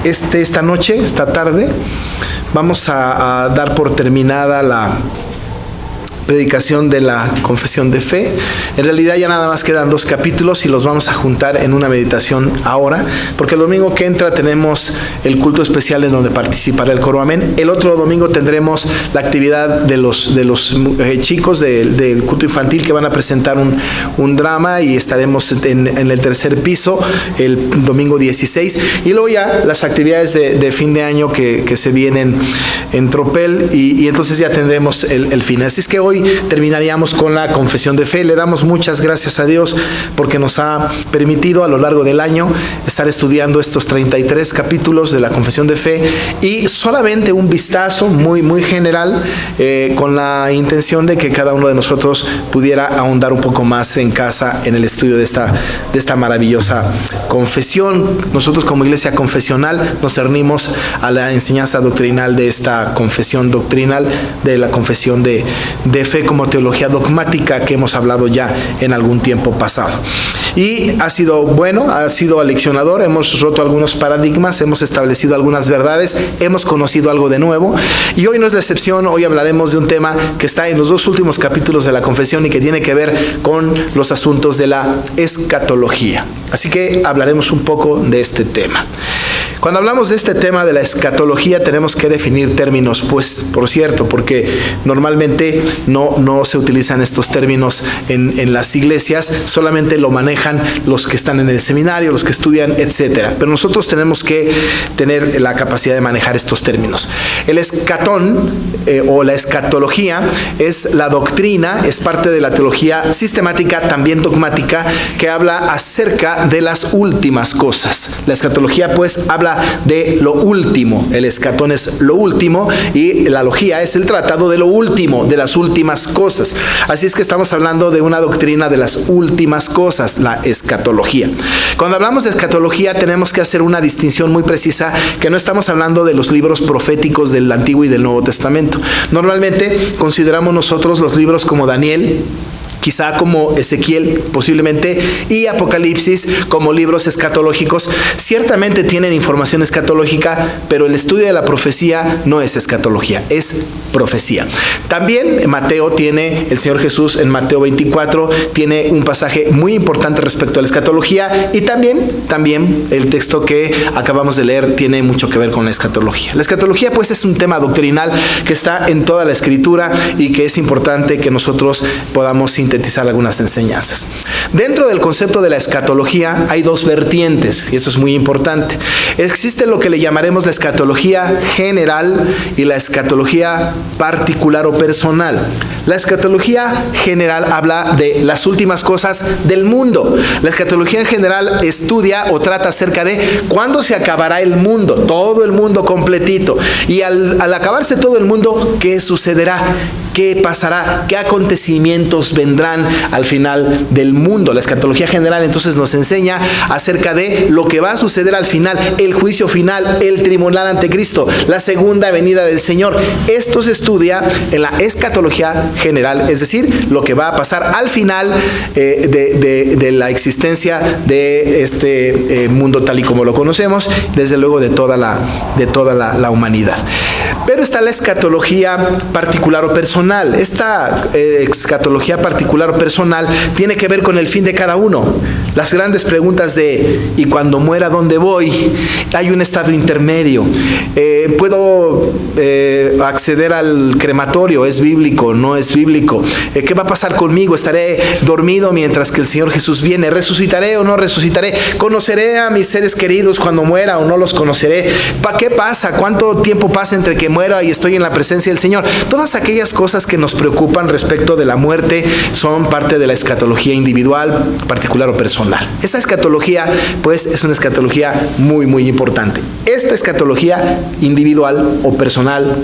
esta tarde, vamos a dar por terminada la predicación de la confesión de fe. En realidad ya nada más quedan 2 capítulos y los vamos a juntar en una meditación ahora, porque el domingo que entra tenemos el culto especial en donde participará el coro Amén. El otro domingo tendremos la actividad de los chicos del culto infantil, que van a presentar un drama, y estaremos en el tercer piso el domingo 16, y luego ya las actividades de fin de año que se vienen en tropel, y entonces ya tendremos el fin. Así es que hoy terminaríamos con la confesión de fe. Le damos muchas gracias a Dios porque nos ha permitido a lo largo del año estar estudiando estos 33 capítulos de la confesión de fe, y solamente un vistazo muy general, con la intención de que cada uno de nosotros pudiera ahondar un poco más en casa en el estudio de esta maravillosa confesión. Nosotros, como iglesia confesional, nos cernimos a la enseñanza doctrinal de esta confesión doctrinal, de la confesión de fe como teología dogmática, que hemos hablado ya en algún tiempo pasado. Y ha sido bueno, ha sido aleccionador, hemos roto algunos paradigmas, hemos establecido algunas verdades, hemos conocido algo de nuevo, y hoy no es la excepción. Hoy hablaremos de un tema que está en los 2 últimos capítulos de la confesión y que tiene que ver con los asuntos de la escatología. Así que hablaremos un poco de este tema. Cuando hablamos de este tema de la escatología, tenemos que definir términos, pues, por cierto, porque normalmente no se utilizan estos términos en las iglesias, solamente lo manejan los que están en el seminario, los que estudian, etcétera. Pero nosotros tenemos que tener la capacidad de manejar estos términos. El escatón o la escatología es la doctrina, es parte de la teología sistemática, también dogmática, que habla acerca de las últimas cosas. La escatología, pues, habla de lo último. El escatón es lo último, y la logía es el tratado de lo último, de las últimas cosas. Así es que estamos hablando de una doctrina de las últimas cosas, la escatología. Cuando hablamos de escatología, tenemos que hacer una distinción muy precisa, que no estamos hablando de los libros proféticos del Antiguo y del Nuevo Testamento. Normalmente consideramos nosotros los libros como Daniel, quizá como Ezequiel posiblemente, y Apocalipsis como libros escatológicos. Ciertamente tienen información escatológica, pero el estudio de la profecía no es escatología, es profecía. También Mateo tiene, el Señor Jesús en Mateo 24 tiene un pasaje muy importante respecto a la escatología, y también el texto que acabamos de leer tiene mucho que ver con la escatología. La escatología, pues, es un tema doctrinal que está en toda la Escritura y que es importante que nosotros podamos sintetizar algunas enseñanzas. Dentro del concepto de la escatología hay 2 vertientes, y eso es muy importante. Existe lo que le llamaremos la escatología general y la escatología particular o personal. La escatología general habla de las últimas cosas del mundo. La escatología en general estudia o trata acerca de cuándo se acabará el mundo, todo el mundo completito, y al acabarse todo el mundo, ¿qué sucederá? ¿Qué pasará? ¿Qué acontecimientos vendrán al final del mundo? La escatología general entonces nos enseña acerca de lo que va a suceder al final, el juicio final, el tribunal ante Cristo, la segunda venida del Señor. Esto se estudia en la escatología general, es decir, lo que va a pasar al final de la existencia de este mundo tal y como lo conocemos, desde luego de toda la humanidad. Pero está la escatología particular o personal. Esta escatología particular o personal tiene que ver con el fin de cada uno. Las grandes preguntas de ¿y cuando muera dónde voy? Hay un estado intermedio. ¿Puedo acceder al crematorio? ¿Es bíblico? ¿No es bíblico? ¿Qué va a pasar conmigo? ¿Estaré dormido mientras que el Señor Jesús viene? ¿Resucitaré o no resucitaré? ¿Conoceré a mis seres queridos cuando muera o no los conoceré? ¿Qué pasa? ¿Cuánto tiempo pasa entre que muera y estoy en la presencia del Señor? Todas aquellas cosas que nos preocupan respecto de la muerte son parte de la escatología individual, particular o personal. Esa escatología, pues, es una escatología muy importante. Esta escatología individual o personal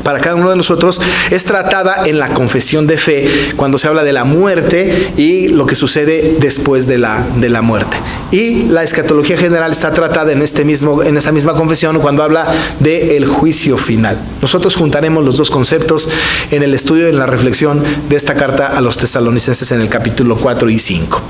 para cada uno de nosotros es tratada en la confesión de fe, cuando se habla de la muerte y lo que sucede después de la muerte. Y la escatología general está tratada en esta misma confesión cuando habla del juicio final. Nosotros juntaremos los 2 conceptos en el estudio y en la reflexión de esta carta a los tesalonicenses en el capítulo 4 y 5.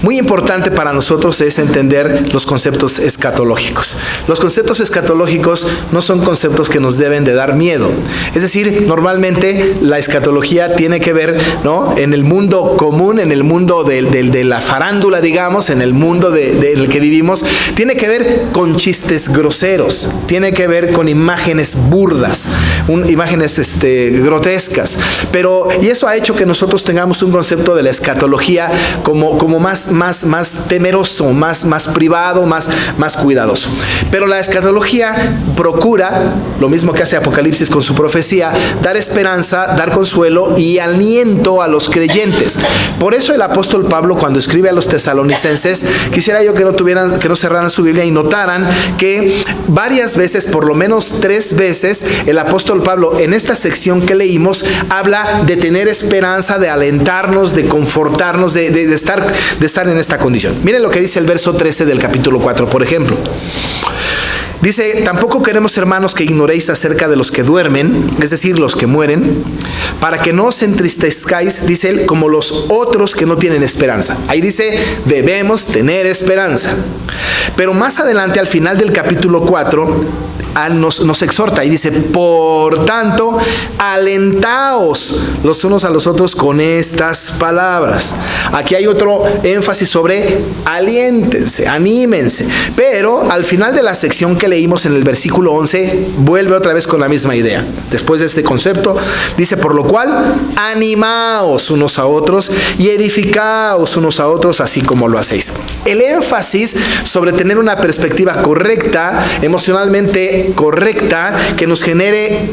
Muy importante para nosotros es entender los conceptos escatológicos. Los conceptos escatológicos no son conceptos que nos deben de dar miedo. Es decir, normalmente la escatología tiene que ver, ¿no?, en el mundo común, en el mundo de la farándula, digamos, en el mundo del que vivimos, tiene que ver con chistes groseros, tiene que ver con imágenes burdas, imágenes grotescas. Y eso ha hecho que nosotros tengamos un concepto de la escatología como más temeroso, más privado, más cuidadoso. Pero la escatología procura, lo mismo que hace Apocalipsis con su profecía, dar esperanza, dar consuelo y aliento a los creyentes. Por eso el apóstol Pablo, cuando escribe a los tesalonicenses, quisiera yo que no cerraran su Biblia y notaran que varias veces, por lo menos 3 veces, el apóstol Pablo en esta sección que leímos habla de tener esperanza, de alentarnos, de confortarnos, de estar en esta condición. Miren lo que dice el verso 13 del capítulo 4, por ejemplo. Dice: tampoco queremos, hermanos, que ignoréis acerca de los que duermen, es decir, los que mueren, para que no os entristezcáis, dice él, como los otros que no tienen esperanza. Ahí dice, debemos tener esperanza. Pero más adelante, al final del capítulo 4, nos exhorta y dice: por tanto, alentaos los unos a los otros con estas palabras. Aquí hay otro énfasis sobre aliéntense, anímense. Pero al final de la sección que leímos en el versículo 11, vuelve otra vez con la misma idea. Después de este concepto, dice: por lo cual, animaos unos a otros y edificaos unos a otros, así como lo hacéis. El énfasis sobre tener una perspectiva correcta, emocionalmente correcta, que nos genere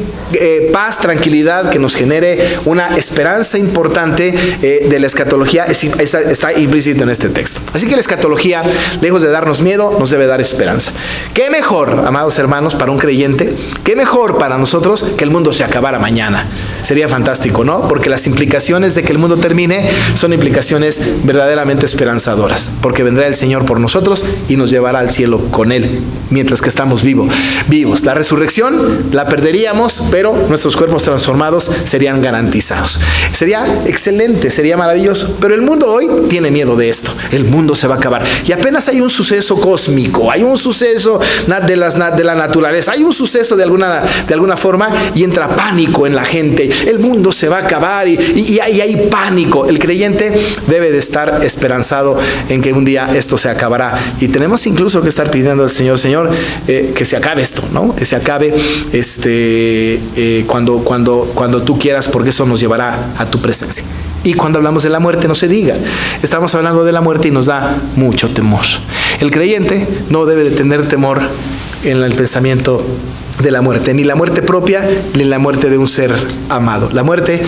paz, tranquilidad, que nos genere una esperanza importante de la escatología, está implícito en este texto. Así que la escatología, lejos de darnos miedo, nos debe dar esperanza. ¿Qué mejor, amados hermanos, para un creyente? ¿Qué mejor para nosotros que el mundo se acabara mañana? Sería fantástico, ¿no? Porque las implicaciones de que el mundo termine son implicaciones verdaderamente esperanzadoras, porque vendrá el Señor por nosotros y nos llevará al cielo con Él, mientras que estamos vivos. La resurrección la perderíamos, pero nuestros cuerpos transformados serían garantizados. Sería excelente, sería maravilloso, pero el mundo hoy tiene miedo de esto. El mundo se va a acabar y apenas hay un suceso cósmico, hay un suceso de la naturaleza, hay un suceso de alguna forma y entra pánico en la gente. El mundo se va a acabar y hay pánico. El creyente debe de estar esperanzado en que un día esto se acabará, y tenemos incluso que estar pidiendo al Señor, que se acabe esto, ¿no? Que se acabe cuando tú quieras, porque eso nos llevará a tu presencia. Y cuando hablamos de la muerte, no se diga. Estamos hablando de la muerte y nos da mucho temor. El creyente no debe de tener temor en el pensamiento de la muerte, ni la muerte propia, ni la muerte de un ser amado. La muerte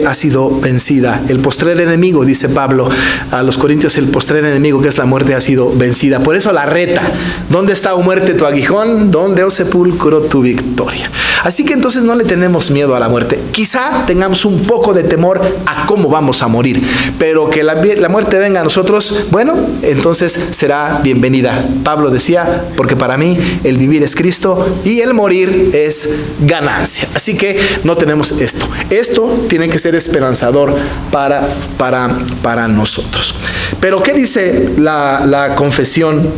ha sido vencida. El postrer enemigo, dice Pablo a los Corintios, el postrer enemigo, que es la muerte, ha sido vencida. Por eso la reta: ¿dónde está, oh muerte, tu aguijón? ¿Dónde, oh sepulcro, tu victoria? Así que entonces no le tenemos miedo a la muerte. Quizá tengamos un poco de temor a cómo vamos a morir, pero que la muerte venga a nosotros, bueno, entonces será bienvenida. Pablo decía: porque para mí el vivir es Cristo y el morir es ganancia. Así que no tenemos esto. Esto tiene que ser esperanzador para nosotros. Pero ¿qué dice la confesión?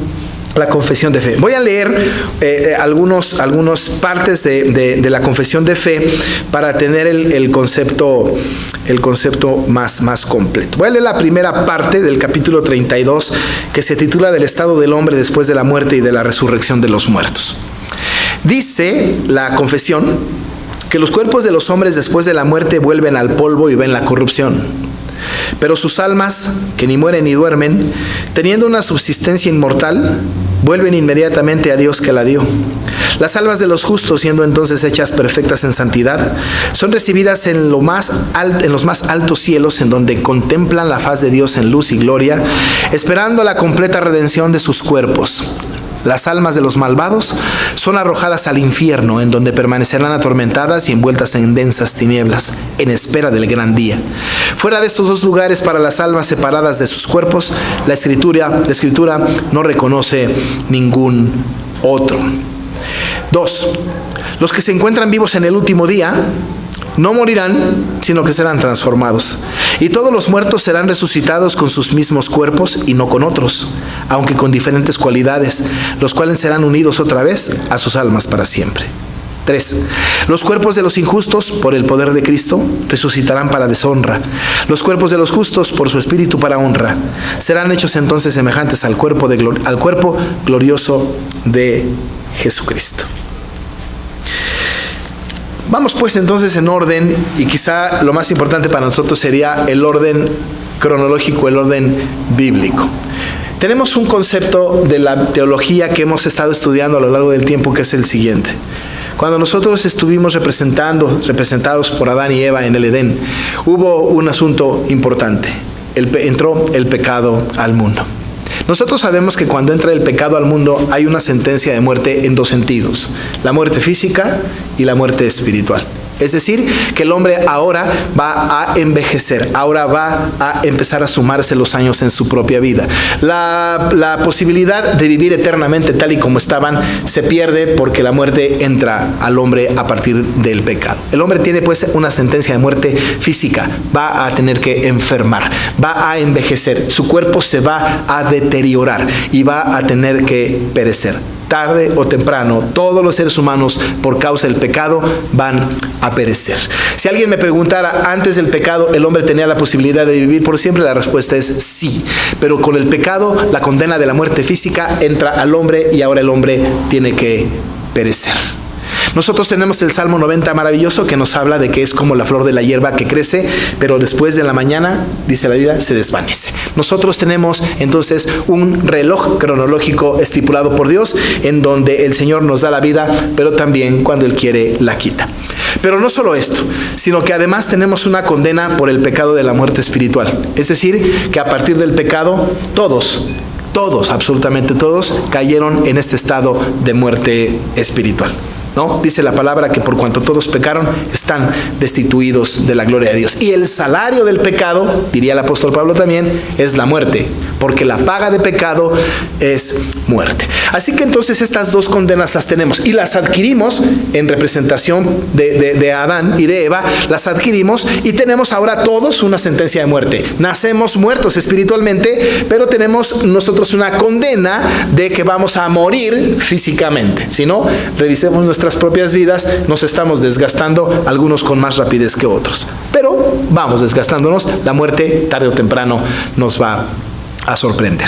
La confesión de fe. Voy a leer algunas partes de la confesión de fe para tener el concepto más completo. Voy a leer la primera parte del capítulo 32, que se titula Del estado del hombre después de la muerte y de la resurrección de los muertos. Dice la confesión que los cuerpos de los hombres después de la muerte vuelven al polvo y ven la corrupción. Pero sus almas, que ni mueren ni duermen, teniendo una subsistencia inmortal, vuelven inmediatamente a Dios que la dio. Las almas de los justos, siendo entonces hechas perfectas en santidad, son recibidas en los más altos cielos, en donde contemplan la faz de Dios en luz y gloria, esperando la completa redención de sus cuerpos. Las almas de los malvados son arrojadas al infierno, en donde permanecerán atormentadas y envueltas en densas tinieblas, en espera del gran día. Fuera de estos dos lugares, para las almas separadas de sus cuerpos, la escritura no reconoce ningún otro. 2. Los que se encuentran vivos en el último día no morirán, sino que serán transformados. Y todos los muertos serán resucitados con sus mismos cuerpos y no con otros, aunque con diferentes cualidades, los cuales serán unidos otra vez a sus almas para siempre. 3. Los cuerpos de los injustos, por el poder de Cristo, resucitarán para deshonra. Los cuerpos de los justos, por su espíritu, para honra. Serán hechos entonces semejantes al cuerpo glorioso de Jesucristo. Vamos pues entonces en orden, y quizá lo más importante para nosotros sería el orden cronológico, el orden bíblico. Tenemos un concepto de la teología que hemos estado estudiando a lo largo del tiempo, que es el siguiente. Cuando nosotros estuvimos representados por Adán y Eva en el Edén, hubo un asunto importante. Entró el pecado al mundo. Nosotros sabemos que cuando entra el pecado al mundo hay una sentencia de muerte en dos sentidos: la muerte física y la muerte espiritual. Es decir, que el hombre ahora va a envejecer, ahora va a empezar a sumarse los años en su propia vida. La posibilidad de vivir eternamente tal y como estaban se pierde porque la muerte entra al hombre a partir del pecado. El hombre tiene pues una sentencia de muerte física, va a tener que enfermar, va a envejecer, su cuerpo se va a deteriorar y va a tener que perecer. Tarde o temprano, todos los seres humanos, por causa del pecado, van a perecer. Si alguien me preguntara, antes del pecado, ¿el hombre tenía la posibilidad de vivir por siempre? La respuesta es sí. Pero con el pecado, la condena de la muerte física entra al hombre y ahora el hombre tiene que perecer. Nosotros tenemos el Salmo 90 maravilloso, que nos habla de que es como la flor de la hierba que crece, pero después de la mañana, dice la Biblia, se desvanece. Nosotros tenemos entonces un reloj cronológico estipulado por Dios, en donde el Señor nos da la vida, pero también cuando Él quiere la quita. Pero no solo esto, sino que además tenemos una condena por el pecado de la muerte espiritual. Es decir, que a partir del pecado, todos, absolutamente todos, cayeron en este estado de muerte espiritual. ¿No? Dice la palabra que por cuanto todos pecaron, están destituidos de la gloria de Dios. Y el salario del pecado, diría el apóstol Pablo también, es la muerte, porque la paga de pecado es muerte. Así que entonces estas dos condenas las tenemos y las adquirimos en representación de Adán y de Eva, las adquirimos y tenemos ahora todos una sentencia de muerte. Nacemos muertos espiritualmente, pero tenemos nosotros una condena de que vamos a morir físicamente. Si no, revisemos nuestras propias vidas, nos estamos desgastando, algunos con más rapidez que otros. Pero vamos desgastándonos, la muerte tarde o temprano nos va a sorprender.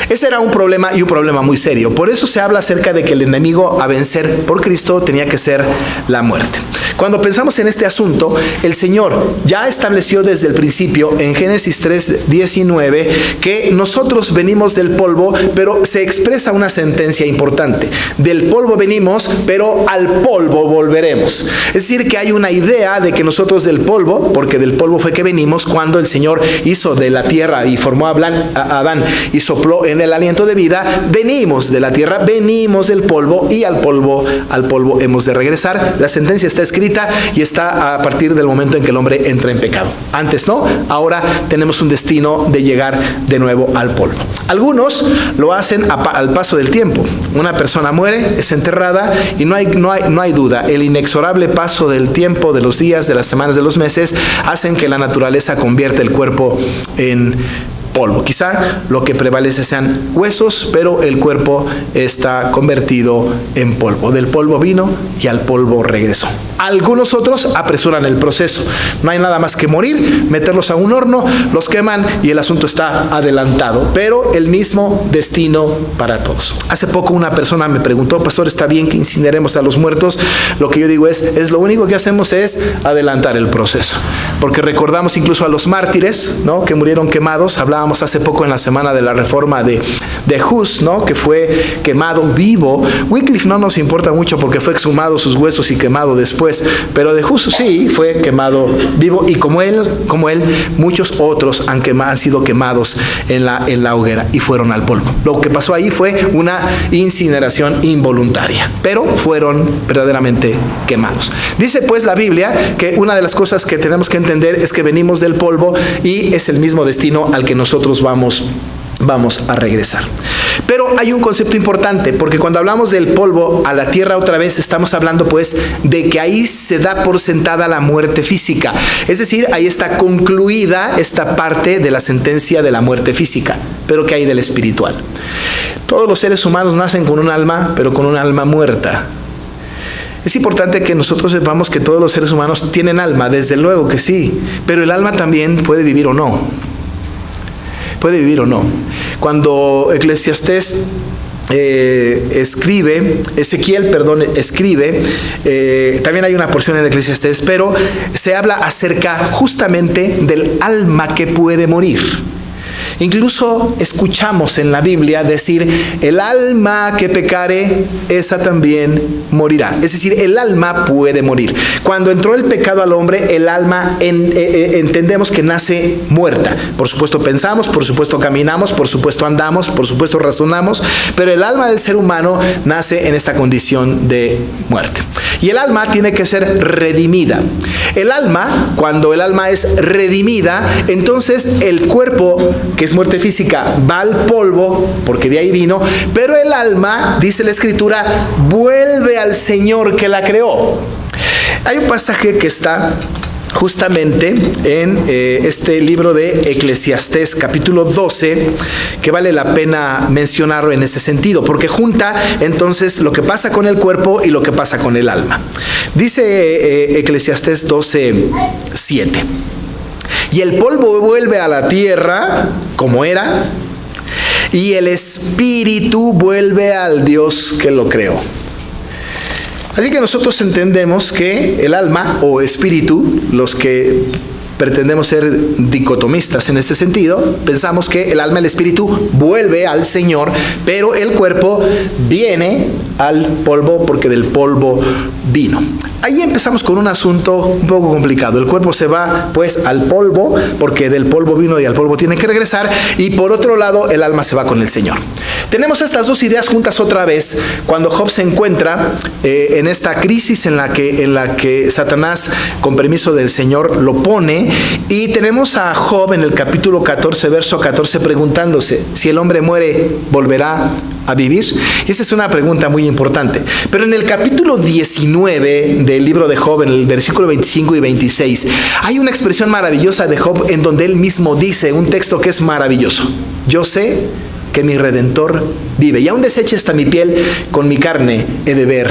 Ese era un problema, y un problema muy serio. Por eso se habla acerca de que el enemigo a vencer por Cristo tenía que ser la muerte. Cuando pensamos en este asunto, el Señor ya estableció desde el principio en Génesis 3:19 que nosotros venimos del polvo, pero se expresa una sentencia importante. Del polvo venimos, pero al polvo volveremos. Es decir, que hay una idea de que nosotros del polvo, porque del polvo fue que venimos cuando el Señor hizo de la tierra y formó a Adán y sopló en el aliento de vida, venimos de la tierra, venimos del polvo y al polvo hemos de regresar. La sentencia está escrita y está a partir del momento en que el hombre entra en pecado. Antes no, ahora tenemos un destino de llegar de nuevo al polvo. Algunos lo hacen al paso del tiempo. Una persona muere, es enterrada y no hay duda, el inexorable paso del tiempo, de los días, de las semanas, de los meses, hacen que la naturaleza convierta el cuerpo en polvo. Quizá lo que prevalece sean huesos, pero el cuerpo está convertido en polvo. Del polvo vino y al polvo regresó. Algunos otros apresuran el proceso. No hay nada más que morir, meterlos a un horno, los queman y el asunto está adelantado, pero el mismo destino para todos. Hace poco una persona me preguntó: pastor, ¿está bien que incineremos a los muertos? Lo que yo digo es lo único que hacemos es adelantar el proceso, porque recordamos incluso a los mártires, ¿no?, que murieron quemados. Hablábamos hace poco en la semana de la reforma de Hus, ¿no?, que fue quemado vivo. Wycliffe no nos importa mucho porque fue exhumado sus huesos y quemado después, pero de Hus sí fue quemado vivo, y como él muchos otros han sido quemados en la hoguera y fueron al polvo. Lo que pasó ahí fue una incineración involuntaria, pero fueron verdaderamente quemados. Dice pues la Biblia que una de las cosas que tenemos que entender es que venimos del polvo y es el mismo destino al que nosotros vamos a regresar. Pero hay un concepto importante, porque cuando hablamos del polvo a la tierra otra vez, estamos hablando pues de que ahí se da por sentada la muerte física. Es decir, ahí está concluida esta parte de la sentencia de la muerte física. Pero ¿qué hay del espiritual? Todos los seres humanos nacen con un alma, pero con un alma muerta. Es importante que nosotros sepamos que todos los seres humanos tienen alma, desde luego que sí, pero el alma también puede vivir o no. Puede vivir o no. Cuando Ezequiel escribe, también hay una porción en Eclesiastés, pero se habla acerca justamente del alma que puede morir. Incluso escuchamos en la Biblia decir, el alma que pecare, esa también morirá. Es decir, el alma puede morir. Cuando entró el pecado al hombre, el alma entendemos que nace muerta. Por supuesto pensamos, por supuesto caminamos, por supuesto andamos, por supuesto razonamos, pero el alma del ser humano nace en esta condición de muerte. Y el alma tiene que ser redimida. El alma, cuando el alma es redimida, entonces el cuerpo, que es muerte física, va al polvo, porque de ahí vino, pero el alma, dice la Escritura, vuelve al Señor que la creó. Hay un pasaje que está justamente en este libro de Eclesiastés, capítulo 12, que vale la pena mencionarlo en este sentido, porque junta entonces lo que pasa con el cuerpo y lo que pasa con el alma. Dice Eclesiastés 12:7. Y el polvo vuelve a la tierra como era, y el espíritu vuelve al Dios que lo creó. Así que nosotros entendemos que el alma o espíritu, los que pretendemos ser dicotomistas en este sentido, pensamos que el alma y el espíritu vuelve al Señor, pero el cuerpo viene al polvo porque del polvo vino. Ahí empezamos con un asunto un poco complicado. El cuerpo se va pues al polvo porque del polvo vino y al polvo tiene que regresar, y por otro lado el alma se va con el Señor. Tenemos estas dos ideas juntas otra vez cuando Job se encuentra en esta crisis en la que Satanás, con permiso del Señor, lo pone, y tenemos a Job en el capítulo 14, verso 14, preguntándose si el hombre muere, ¿volverá a vivir? Y esa es una pregunta muy importante. Pero en el capítulo 19 del libro de Job, en el versículo 25 y 26, hay una expresión maravillosa de Job en donde él mismo dice un texto que es maravilloso: yo sé que mi Redentor vive, y aún deshecha está mi piel, con mi carne he de ver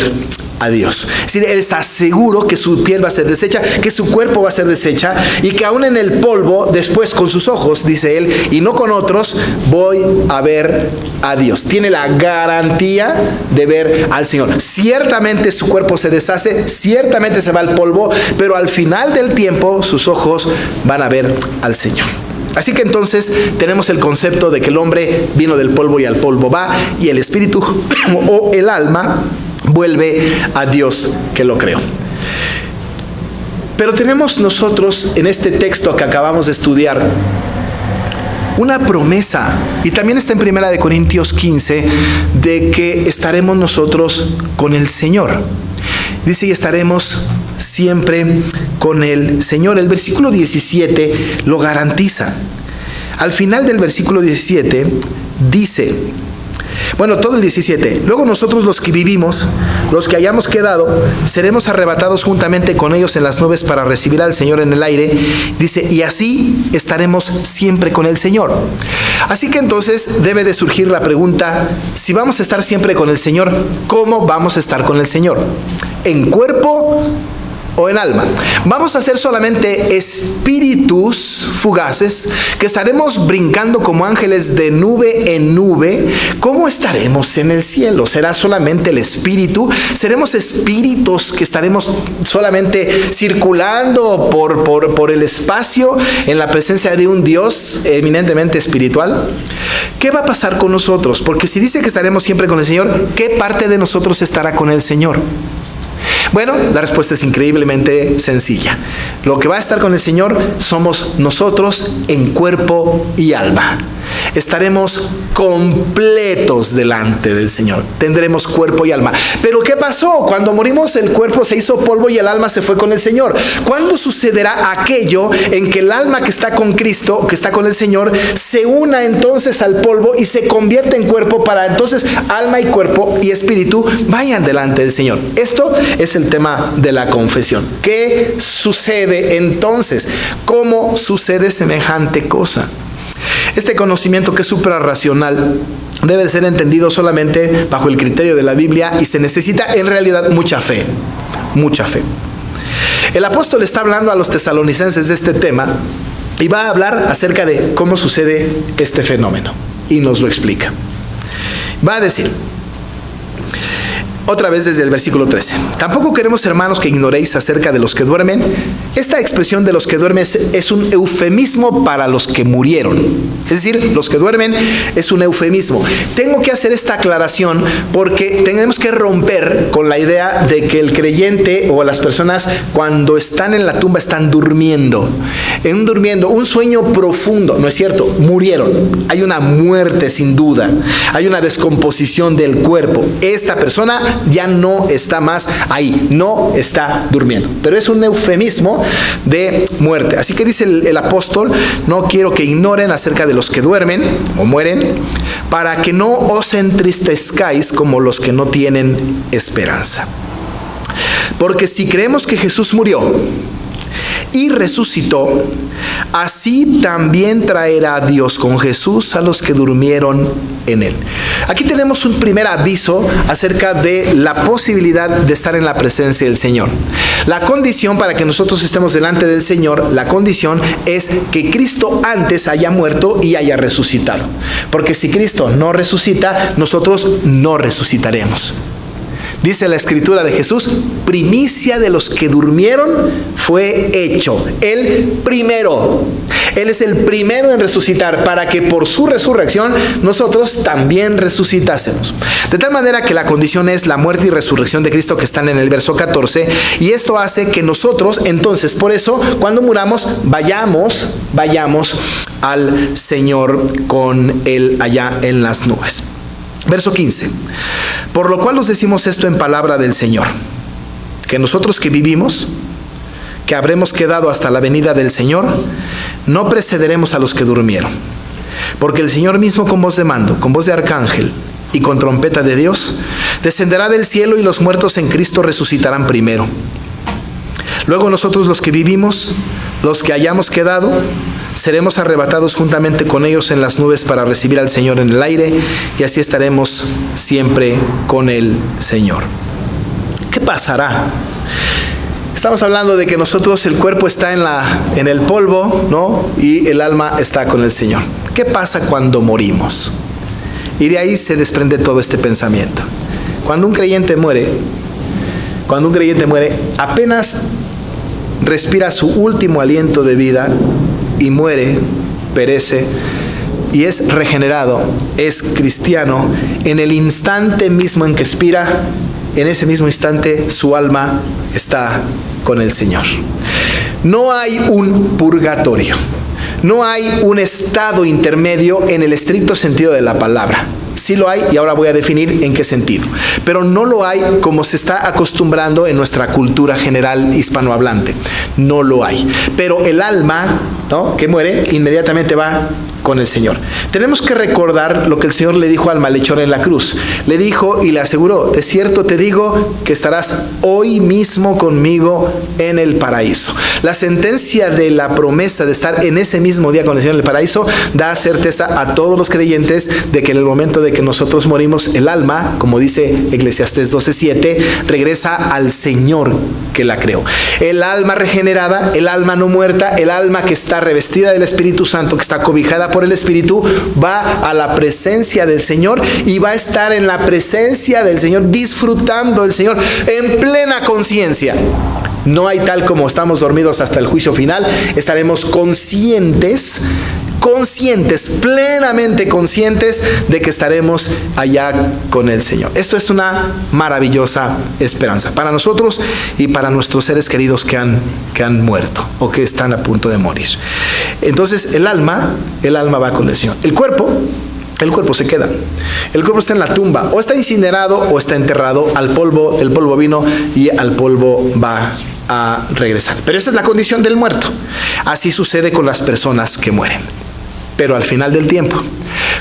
a Dios. Es decir, él está seguro que su piel va a ser deshecha, que su cuerpo va a ser deshecha, y que aún en el polvo, después con sus ojos, dice él, y no con otros, voy a ver a Dios. Tiene la garantía de ver al Señor. Ciertamente su cuerpo se deshace, ciertamente se va al polvo, pero al final del tiempo sus ojos van a ver al Señor. Así que entonces tenemos el concepto de que el hombre vino del polvo y al polvo va, y el espíritu o el alma vuelve a Dios que lo creó. Pero tenemos nosotros en este texto que acabamos de estudiar una promesa, y también está en 1 Corintios 15, de que estaremos nosotros con el Señor. Dice, y estaremos siempre con el Señor. El versículo 17 lo garantiza. Al final del versículo 17 dice, bueno, todo el 17, luego nosotros los que vivimos, los que hayamos quedado, seremos arrebatados juntamente con ellos en las nubes para recibir al Señor en el aire. Dice, y así estaremos siempre con el Señor. Así que entonces debe de surgir la pregunta, si vamos a estar siempre con el Señor, ¿cómo vamos a estar con el Señor? ¿En cuerpo o en alma? ¿Vamos a ser solamente espíritus fugaces que estaremos brincando como ángeles de nube en nube? ¿Cómo estaremos en el cielo? ¿Será solamente el espíritu? ¿Seremos espíritus que estaremos solamente circulando por el espacio en la presencia de un Dios eminentemente espiritual? ¿Qué va a pasar con nosotros? Porque si dice que estaremos siempre con el Señor, ¿qué parte de nosotros estará con el Señor? Bueno, la respuesta es increíblemente sencilla. Lo que va a estar con el Señor somos nosotros en cuerpo y alma. estaremos completos delante del Señor. Tendremos cuerpo y alma. Pero ¿qué pasó? Cuando morimos, el cuerpo se hizo polvo y el alma se fue con el Señor. ¿Cuándo sucederá aquello en que el alma que está con Cristo, que está con el Señor, se una entonces al polvo y se convierte en cuerpo, para entonces alma y cuerpo y espíritu vayan delante del Señor? Esto es el tema de la confesión. ¿Qué sucede entonces? ¿Cómo sucede semejante cosa? Este conocimiento, que es suprarracional, debe ser entendido solamente bajo el criterio de la Biblia, y se necesita en realidad mucha fe. Mucha fe. El apóstol está hablando a los tesalonicenses de este tema y va a hablar acerca de cómo sucede este fenómeno, y nos lo explica. Va a decir, otra vez desde el versículo 13: tampoco queremos, hermanos, que ignoréis acerca de los que duermen. Esta expresión de los que duermen es un eufemismo para los que murieron. Es decir, los que duermen es un eufemismo. Tengo que hacer esta aclaración porque tenemos que romper con la idea de que el creyente o las personas cuando están en la tumba están durmiendo. Un sueño profundo. No es cierto, murieron. Hay una muerte sin duda. Hay una descomposición del cuerpo. Esta persona ya no está más ahí, no está durmiendo, pero es un eufemismo de muerte. Así que dice el apóstol: no quiero que ignoren acerca de los que duermen o mueren, para que no os entristezcáis como los que no tienen esperanza. Porque si creemos que Jesús murió y resucitó, así también traerá Dios con Jesús a los que durmieron en él. Aquí tenemos un primer aviso acerca de la posibilidad de estar en la presencia del Señor. La condición para que nosotros estemos delante del Señor, la condición es que Cristo antes haya muerto y haya resucitado. Porque si Cristo no resucita, nosotros no resucitaremos. Dice la Escritura de Jesús: primicia de los que durmieron fue hecho. El primero. Él es el primero en resucitar, para que por su resurrección nosotros también resucitásemos. De tal manera que la condición es la muerte y resurrección de Cristo, que están en el verso 14. Y esto hace que nosotros, entonces, por eso, cuando muramos, vayamos al Señor con Él allá en las nubes. Verso 15: por lo cual os decimos esto en palabra del Señor, que nosotros que vivimos, que habremos quedado hasta la venida del Señor, no precederemos a los que durmieron. Porque el Señor mismo, con voz de mando, con voz de arcángel y con trompeta de Dios, descenderá del cielo, y los muertos en Cristo resucitarán primero. Luego nosotros, los que vivimos, los que hayamos quedado, seremos arrebatados juntamente con ellos en las nubes para recibir al Señor en el aire, y así estaremos siempre con el Señor. ¿Qué pasará? Estamos hablando de que nosotros, el cuerpo está en el polvo, ¿no? Y el alma está con el Señor. ¿Qué pasa cuando morimos? Y de ahí se desprende todo este pensamiento. Cuando un creyente muere, apenas respira su último aliento de vida y muere, perece y es regenerado, es cristiano, en el instante mismo en que expira, en ese mismo instante su alma está con el Señor. No hay un purgatorio, no hay un estado intermedio en el estricto sentido de la palabra. Sí lo hay, y ahora voy a definir en qué sentido. Pero no lo hay como se está acostumbrando en nuestra cultura general hispanohablante. No lo hay. Pero el alma, ¿no?, que muere, inmediatamente va con el Señor. Tenemos que recordar lo que el Señor le dijo al malhechor en la cruz. Le dijo y le aseguró: de cierto te digo que estarás hoy mismo conmigo en el paraíso. La sentencia de la promesa de estar en ese mismo día con el Señor en el paraíso da certeza a todos los creyentes de que en el momento de que nosotros morimos, el alma, como dice Eclesiastés 12:7, regresa al Señor que la creó. El alma regenerada, el alma no muerta, el alma que está revestida del Espíritu Santo, que está cobijada por el Espíritu, va a la presencia del Señor y va a estar en la presencia del Señor, disfrutando del Señor en plena conciencia. No hay tal como estamos dormidos hasta el juicio final. Estaremos conscientes conscientes, plenamente conscientes de que estaremos allá con el Señor. Esto es una maravillosa esperanza para nosotros y para nuestros seres queridos que han muerto o que están a punto de morir. Entonces el alma va con el Señor. El cuerpo se queda. El cuerpo está en la tumba, o está incinerado o está enterrado al polvo. El polvo vino y al polvo va a regresar. Pero esa es la condición del muerto. Así sucede con las personas que mueren. Pero al final del tiempo,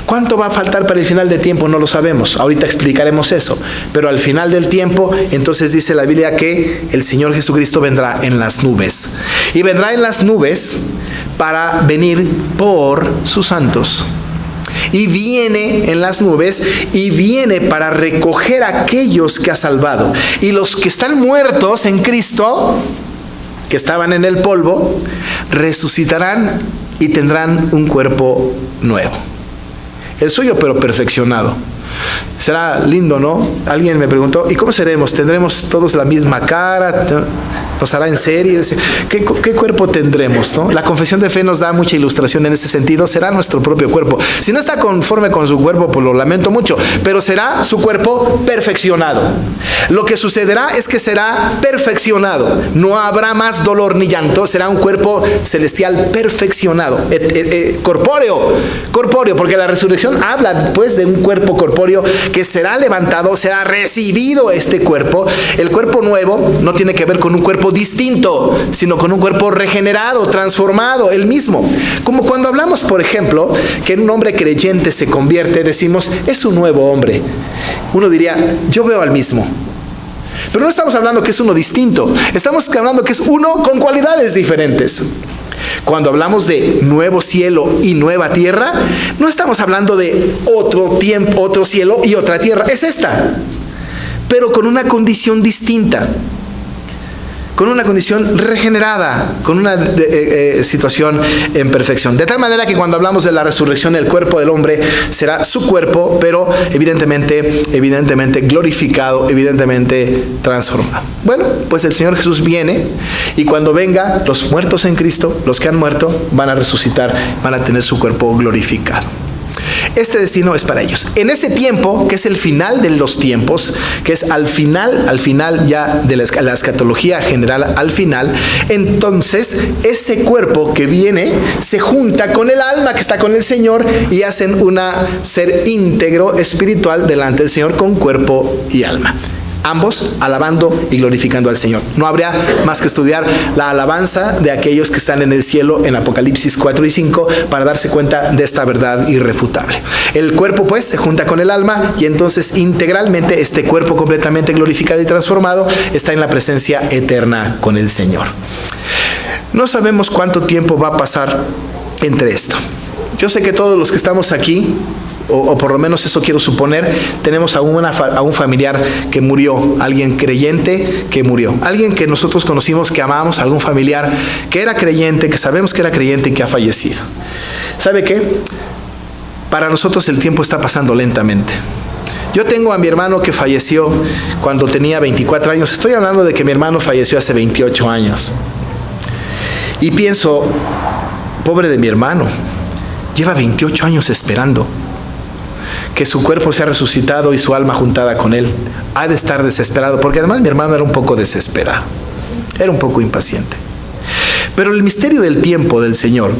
¿cuánto va a faltar para el final del tiempo? No lo sabemos. Ahorita explicaremos eso. Pero al final del tiempo, entonces dice la Biblia que el Señor Jesucristo vendrá en las nubes. Y vendrá en las nubes para venir por sus santos. Y viene en las nubes y viene para recoger a aquellos que ha salvado. Y los que están muertos en Cristo, que estaban en el polvo, resucitarán y tendrán un cuerpo nuevo. El suyo, pero perfeccionado. Será lindo, ¿no? Alguien me preguntó, ¿y cómo seremos? ¿Tendremos todos la misma cara? ¿Nos hará en serie? ¿Qué cuerpo tendremos, no? La confesión de fe nos da mucha ilustración en ese sentido. Será nuestro propio cuerpo. Si no está conforme con su cuerpo, pues lo lamento mucho, pero será su cuerpo perfeccionado. Lo que sucederá es que será perfeccionado. No habrá más dolor ni llanto. Será un cuerpo celestial perfeccionado. Corpóreo, porque la resurrección habla pues de un cuerpo corpóreo que será levantado, será recibido este cuerpo. El cuerpo nuevo no tiene que ver con un cuerpo distinto, sino con un cuerpo regenerado, transformado, el mismo. Como cuando hablamos, por ejemplo, que en un hombre creyente se convierte, decimos, es un nuevo hombre. Uno diría, yo veo al mismo. Pero no estamos hablando que es uno distinto, estamos hablando que es uno con cualidades diferentes. Cuando hablamos de nuevo cielo y nueva tierra, no estamos hablando de otro tiempo, otro cielo y otra tierra. Es esta, pero con una condición distinta, con una condición regenerada, con una situación en perfección. De tal manera que cuando hablamos de la resurrección, el cuerpo del hombre será su cuerpo, pero evidentemente glorificado, evidentemente transformado. Bueno, pues el Señor Jesús viene y cuando venga, los muertos en Cristo, los que han muerto, van a resucitar, van a tener su cuerpo glorificado. Este destino es para ellos. En ese tiempo, que es el final de los tiempos, que es al final ya de la escatología general, al final, entonces ese cuerpo que viene se junta con el alma que está con el Señor y hacen un ser íntegro espiritual delante del Señor con cuerpo y alma. Ambos alabando y glorificando al Señor. No habría más que estudiar la alabanza de aquellos que están en el cielo en Apocalipsis 4 y 5 para darse cuenta de esta verdad irrefutable. El cuerpo pues se junta con el alma y entonces integralmente este cuerpo completamente glorificado y transformado está en la presencia eterna con el Señor. No sabemos cuánto tiempo va a pasar entre esto. Yo sé que todos los que estamos aquí, o por lo menos eso quiero suponer, tenemos a un familiar que murió, alguien creyente que murió, alguien que nosotros conocimos, que amamos, algún familiar que era creyente, que sabemos que era creyente y que ha fallecido. ¿Sabe qué? Para nosotros el tiempo está pasando lentamente. Yo tengo a mi hermano que falleció cuando tenía 24 años. Estoy hablando de que mi hermano falleció hace 28 años. Y pienso, pobre de mi hermano, lleva 28 años esperando que su cuerpo sea resucitado y su alma juntada con él. Ha de estar desesperado, porque además mi hermano era un poco desesperado, era un poco impaciente. Pero el misterio del tiempo del Señor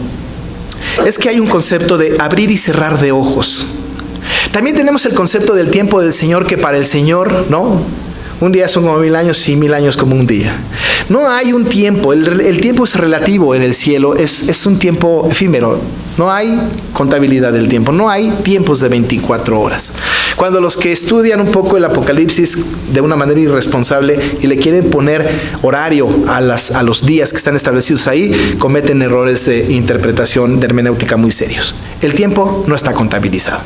es que hay un concepto de abrir y cerrar de ojos. También tenemos el concepto del tiempo del Señor, que para el Señor, ¿no? Un día son como 1000 años y 1000 años como un día. No hay un tiempo, el tiempo es relativo en el cielo, es un tiempo efímero. No hay contabilidad del tiempo, no hay tiempos de 24 horas. Cuando los que estudian un poco el Apocalipsis de una manera irresponsable y le quieren poner horario a los días que están establecidos ahí, cometen errores de interpretación de hermenéutica muy serios. El tiempo no está contabilizado.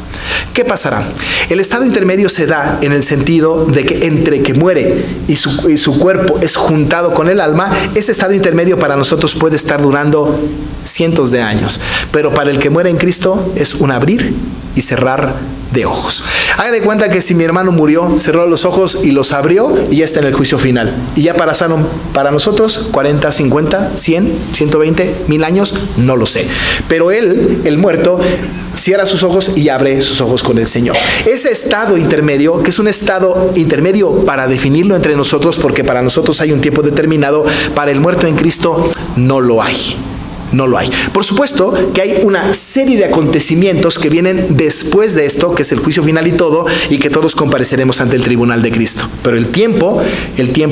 ¿Qué pasará? El estado intermedio se da en el sentido de que entre que muere y su cuerpo es juntado con el alma, ese estado intermedio para nosotros puede estar durando cientos de años, pero para el que muere en Cristo es un abrir y cerrar de ojos. Haga de cuenta que si mi hermano murió, cerró los ojos y los abrió y ya está en el juicio final. Y ya para nosotros, 40, 50, 100, 120, 1000 años, no lo sé. Pero él, el muerto, cierra sus ojos y abre sus ojos con el Señor. Ese estado intermedio, que es un estado intermedio para definirlo entre nosotros, porque para nosotros hay un tiempo determinado, para el muerto en Cristo no lo hay. No lo hay. Por supuesto que hay una serie de acontecimientos que vienen después de esto, que es el juicio final y todo, y que todos compareceremos ante el tribunal de Cristo. Pero el tiempo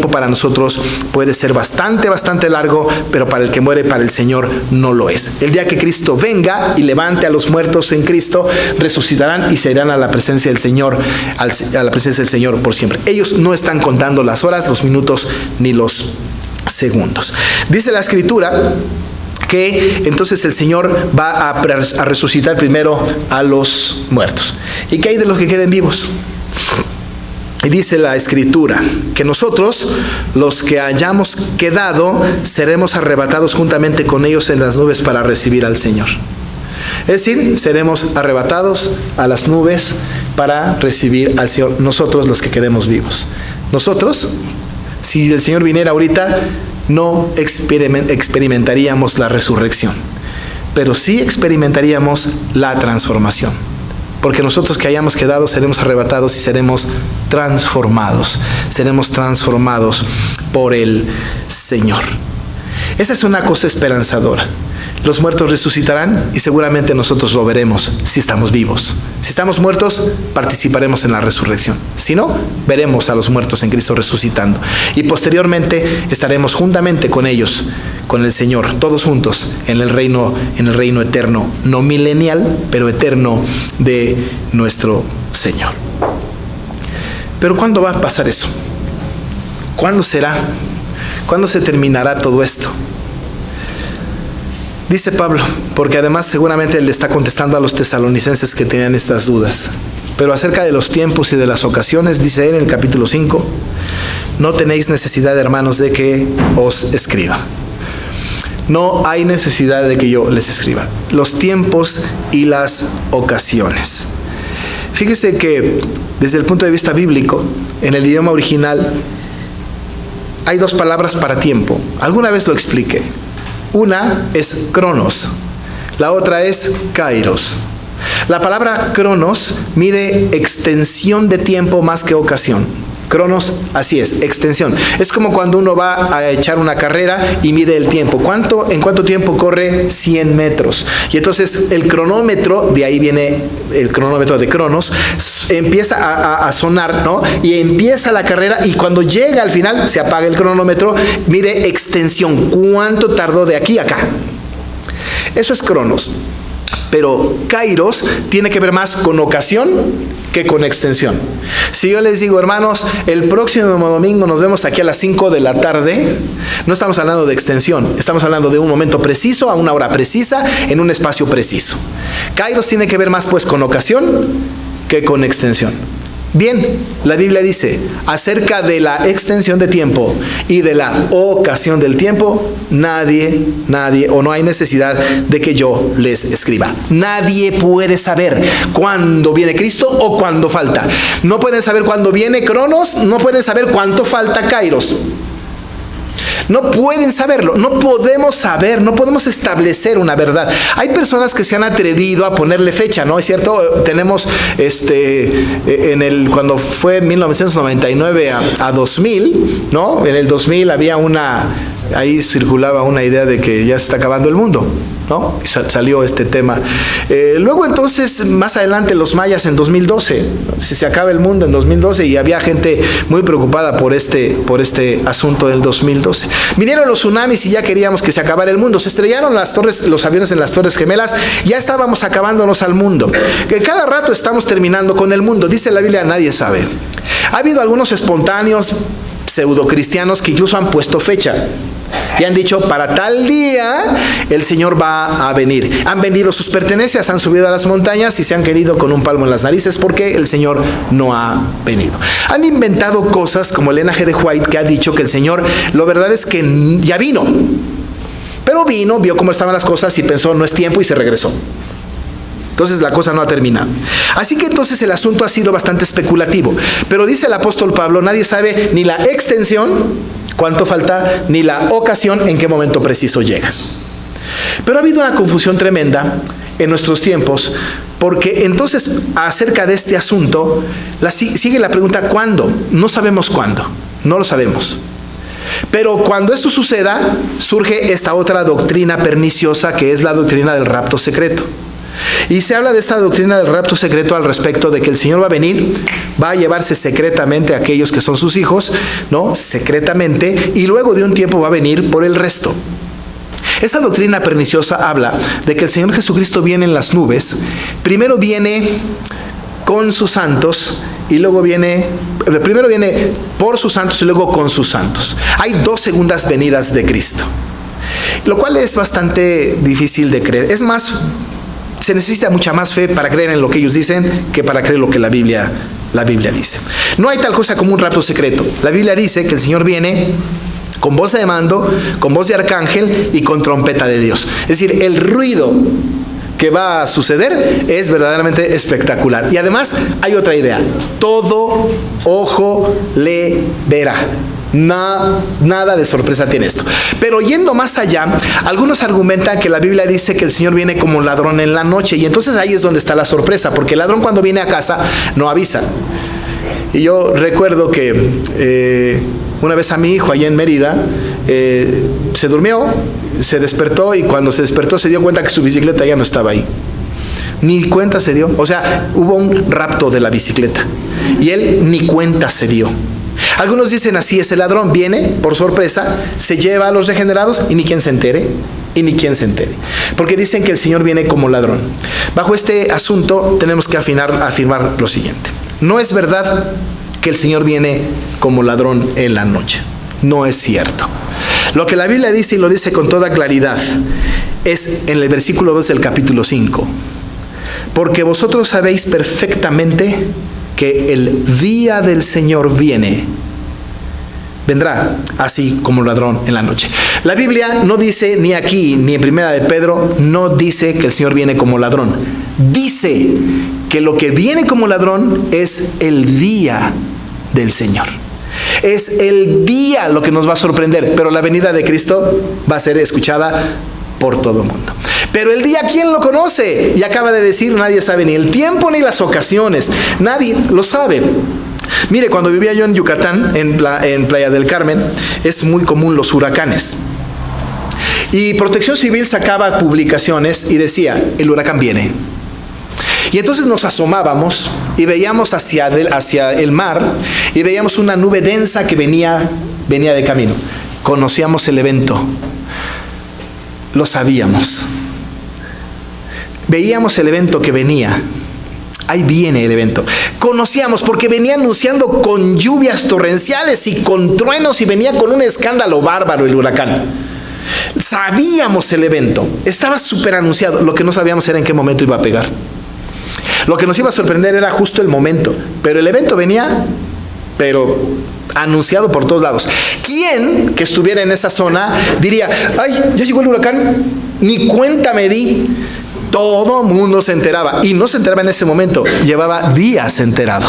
para nosotros puede ser bastante largo, pero para el que muere, para el Señor, no lo es. El día que Cristo venga y levante a los muertos en Cristo, resucitarán y se irán a la presencia del Señor, a la presencia del Señor por siempre. Ellos no están contando las horas, los minutos, ni los segundos. Dice la Escritura que entonces el Señor va a resucitar primero a los muertos. ¿Y qué hay de los que queden vivos? Y dice la Escritura que nosotros, los que hayamos quedado, seremos arrebatados juntamente con ellos en las nubes para recibir al Señor. Es decir, seremos arrebatados a las nubes para recibir al Señor, nosotros los que quedemos vivos. Nosotros, si el Señor viniera ahorita, no experimentaríamos la resurrección, pero sí experimentaríamos la transformación, porque nosotros que hayamos quedado seremos arrebatados y seremos transformados por el Señor. Esa es una cosa esperanzadora. Los muertos resucitarán y seguramente nosotros lo veremos si estamos vivos. Si estamos muertos, participaremos en la resurrección. Si no, veremos a los muertos en Cristo resucitando. Y posteriormente estaremos juntamente con ellos, con el Señor, todos juntos en el reino eterno, no milenial, pero eterno de nuestro Señor. Pero ¿cuándo va a pasar eso? ¿Cuándo será? ¿Cuándo se terminará todo esto? Dice Pablo, porque además seguramente le está contestando a los tesalonicenses que tenían estas dudas. Pero acerca de los tiempos y de las ocasiones, dice él en el capítulo 5, no tenéis necesidad, hermanos, de que os escriba. No hay necesidad de que yo les escriba. Los tiempos y las ocasiones. Fíjese que desde el punto de vista bíblico, en el idioma original, hay dos palabras para tiempo. Alguna vez lo expliqué. Una es cronos, la otra es kairos. La palabra cronos mide extensión de tiempo más que ocasión. Cronos, así es, extensión. Es como cuando uno va a echar una carrera y mide el tiempo. ¿En cuánto tiempo corre? 100 metros. Y entonces el cronómetro, de ahí viene el cronómetro de Cronos, empieza a sonar, ¿no? Y empieza la carrera y cuando llega al final, se apaga el cronómetro, mide extensión. ¿Cuánto tardó de aquí a acá? Eso es Cronos. Pero kairos tiene que ver más con ocasión que con extensión. Si yo les digo, hermanos, el próximo domingo nos vemos aquí a las 5 de la tarde, no estamos hablando de extensión, estamos hablando de un momento preciso, a una hora precisa, en un espacio preciso. Kairos tiene que ver más pues con ocasión que con extensión. Bien, la Biblia dice, acerca de la extensión de tiempo y de la ocasión del tiempo, nadie, o no hay necesidad de que yo les escriba. Nadie puede saber cuándo viene Cristo o cuándo falta. No pueden saber cuándo viene Cronos, no pueden saber cuánto falta Kairos. No pueden saberlo, no podemos saber, no podemos establecer una verdad. Hay personas que se han atrevido a ponerle fecha, ¿no? Es cierto, tenemos cuando fue 1999 a 2000, ¿no? En el 2000 había ahí circulaba una idea de que ya se está acabando el mundo, ¿no? Salió este tema. Luego entonces, más adelante los mayas en 2012, si se acaba el mundo en 2012, y había gente muy preocupada por este asunto del 2012. Vinieron los tsunamis y ya queríamos que se acabara el mundo. Se estrellaron los aviones en las Torres Gemelas, ya estábamos acabándonos al mundo. Que cada rato estamos terminando con el mundo. Dice la Biblia, nadie sabe. Ha habido algunos espontáneos pseudocristianos que incluso han puesto fecha. Y han dicho, para tal día el Señor va a venir. Han vendido sus pertenencias, han subido a las montañas y se han querido con un palmo en las narices porque el Señor no ha venido. Han inventado cosas como Elena G. de White, que ha dicho que el Señor, lo verdad es que ya vino. Pero vino, vio cómo estaban las cosas y pensó, no es tiempo, y se regresó. Entonces la cosa no ha terminado. Así que entonces el asunto ha sido bastante especulativo. Pero dice el apóstol Pablo, nadie sabe ni la extensión, cuánto falta, ni la ocasión, en qué momento preciso llega. Pero ha habido una confusión tremenda en nuestros tiempos, porque entonces acerca de este asunto sigue la pregunta ¿cuándo? No sabemos cuándo, no lo sabemos. Pero cuando esto suceda, surge esta otra doctrina perniciosa, que es la doctrina del rapto secreto. Y se habla de esta doctrina del rapto secreto al respecto de que el Señor va a venir, va a llevarse secretamente a aquellos que son sus hijos, ¿no? Secretamente, y luego de un tiempo va a venir por el resto. Esta doctrina perniciosa habla de que el Señor Jesucristo viene en las nubes. Primero viene con sus santos y luego primero viene por sus santos y luego con sus santos. Hay 2 segundas venidas de Cristo, lo cual es bastante difícil de creer. Es más, se necesita mucha más fe para creer en lo que ellos dicen que para creer lo que la Biblia dice. No hay tal cosa como un rapto secreto. La Biblia dice que el Señor viene con voz de mando, con voz de arcángel y con trompeta de Dios. Es decir, el ruido que va a suceder es verdaderamente espectacular. Y además hay otra idea: todo ojo le verá. Nada de sorpresa tiene esto. Pero yendo más allá, algunos argumentan que la Biblia dice que el Señor viene como ladrón en la noche, y entonces ahí es donde está la sorpresa, porque el ladrón cuando viene a casa no avisa. Y yo recuerdo que una vez a mi hijo allá en Mérida se durmió, se despertó, y cuando se despertó se dio cuenta que su bicicleta ya no estaba ahí. Ni cuenta se dio. O sea, hubo un rapto de la bicicleta y él ni cuenta se dio. Algunos dicen así: ese ladrón viene por sorpresa, se lleva a los regenerados y ni quien se entere, porque dicen que el Señor viene como ladrón. Bajo este asunto tenemos que afirmar lo siguiente: no es verdad que el Señor viene como ladrón en la noche. No es cierto. Lo que la Biblia dice, y lo dice con toda claridad, es en el versículo 2 del capítulo 5. Porque vosotros sabéis perfectamente que el día del Señor vendrá así como ladrón en la noche. La Biblia no dice, ni aquí ni en Primera de Pedro, no dice que el Señor viene como ladrón. Dice que lo que viene como ladrón es el día del Señor. Es el día lo que nos va a sorprender, pero la venida de Cristo va a ser escuchada por todo el mundo. Pero el día, ¿quién lo conoce? Y acaba de decir, nadie sabe ni el tiempo ni las ocasiones. Nadie lo sabe. Mire, cuando vivía yo en Yucatán, en Playa del Carmen, es muy común los huracanes. Y Protección Civil sacaba publicaciones y decía, el huracán viene. Y entonces nos asomábamos y veíamos hacia el mar y veíamos una nube densa que venía de camino. Conocíamos el evento. Lo sabíamos. Veíamos el evento que venía. Ahí viene el evento. Conocíamos porque venía anunciando con lluvias torrenciales y con truenos, y venía con un escándalo bárbaro el huracán. Sabíamos el evento. Estaba súper anunciado. Lo que no sabíamos era en qué momento iba a pegar. Lo que nos iba a sorprender era justo el momento. Pero el evento venía, pero anunciado por todos lados. ¿Quién que estuviera en esa zona diría, ay, ya llegó el huracán? Ni cuenta me di. Todo mundo se enteraba, y no se enteraba en ese momento, llevaba días enterado.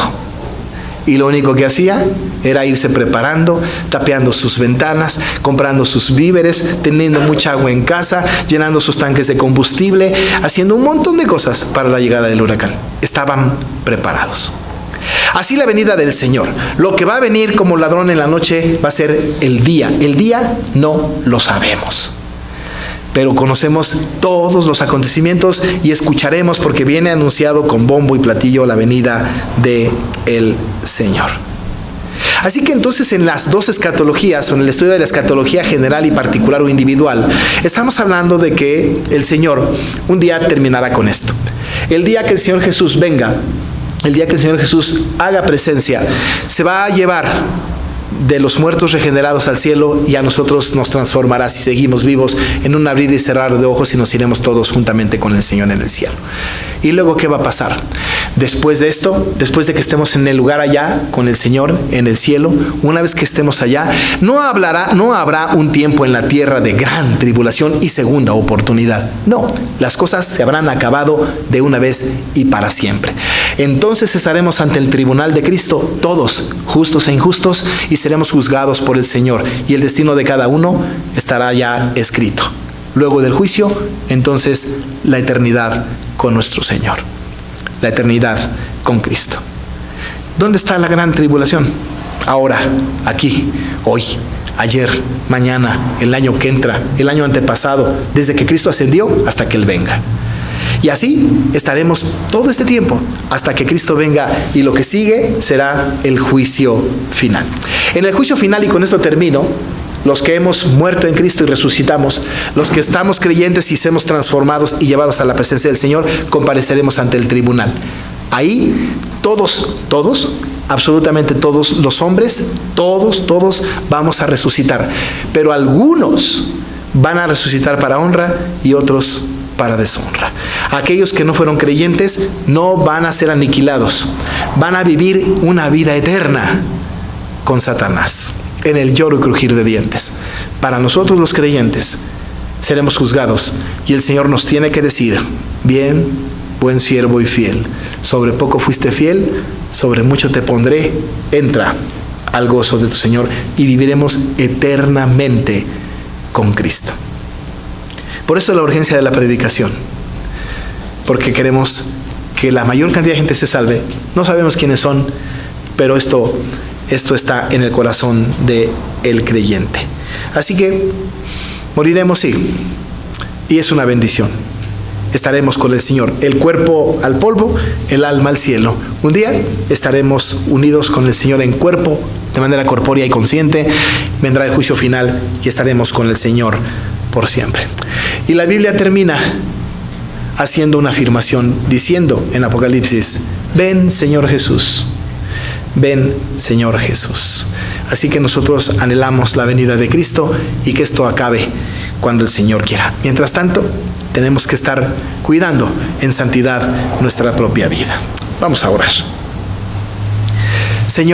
Y lo único que hacía era irse preparando, tapeando sus ventanas, comprando sus víveres, teniendo mucha agua en casa, llenando sus tanques de combustible, haciendo un montón de cosas para la llegada del huracán. Estaban preparados. Así la venida del Señor. Lo que va a venir como ladrón en la noche va a ser el día. El día no lo sabemos, pero conocemos todos los acontecimientos y escucharemos, porque viene anunciado con bombo y platillo la venida del Señor. Así que entonces en las 2 escatologías, o en el estudio de la escatología general y particular o individual, estamos hablando de que el Señor un día terminará con esto. El día que el Señor Jesús venga, el día que el Señor Jesús haga presencia, se va a llevar de los muertos regenerados al cielo, y a nosotros nos transformará, si seguimos vivos, en un abrir y cerrar de ojos, y nos iremos todos juntamente con el Señor en el cielo. ¿Y luego qué va a pasar? Después de esto, después de que estemos en el lugar allá con el Señor en el cielo, una vez que estemos allá, no habrá un tiempo en la tierra de gran tribulación y segunda oportunidad. No, las cosas se habrán acabado de una vez y para siempre. Entonces estaremos ante el tribunal de Cristo, todos, justos e injustos, y seremos juzgados por el Señor, y el destino de cada uno estará ya escrito. Luego del juicio, entonces la eternidad con nuestro Señor. La eternidad con Cristo. ¿Dónde está la gran tribulación? Ahora, aquí, hoy, ayer, mañana, el año que entra, el año antepasado, desde que Cristo ascendió hasta que Él venga. Y así estaremos todo este tiempo hasta que Cristo venga, y lo que sigue será el juicio final. En el juicio final, y con esto termino, los que hemos muerto en Cristo y resucitamos, los que estamos creyentes y somos transformados y llevados a la presencia del Señor, compareceremos ante el tribunal. Ahí todos, absolutamente todos los hombres, todos vamos a resucitar. Pero algunos van a resucitar para honra y otros para deshonra. Aquellos que no fueron creyentes no van a ser aniquilados, van a vivir una vida eterna con Satanás, en el lloro y crujir de dientes. Para nosotros los creyentes seremos juzgados, y el Señor nos tiene que decir: bien, buen siervo y fiel, sobre poco fuiste fiel, sobre mucho te pondré, entra al gozo de tu Señor, y viviremos eternamente con Cristo. Por eso la urgencia de la predicación, porque queremos que la mayor cantidad de gente se salve. No sabemos quiénes son, pero esto está en el corazón del creyente. Así que moriremos, sí, y es una bendición. Estaremos con el Señor, el cuerpo al polvo, el alma al cielo. Un día estaremos unidos con el Señor en cuerpo, de manera corpórea y consciente. Vendrá el juicio final y estaremos con el Señor por siempre. Y la Biblia termina haciendo una afirmación, diciendo en Apocalipsis: ven, Señor Jesús. Ven, Señor Jesús. Así que nosotros anhelamos la venida de Cristo, y que esto acabe cuando el Señor quiera. Mientras tanto, tenemos que estar cuidando en santidad nuestra propia vida. Vamos a orar. Señor,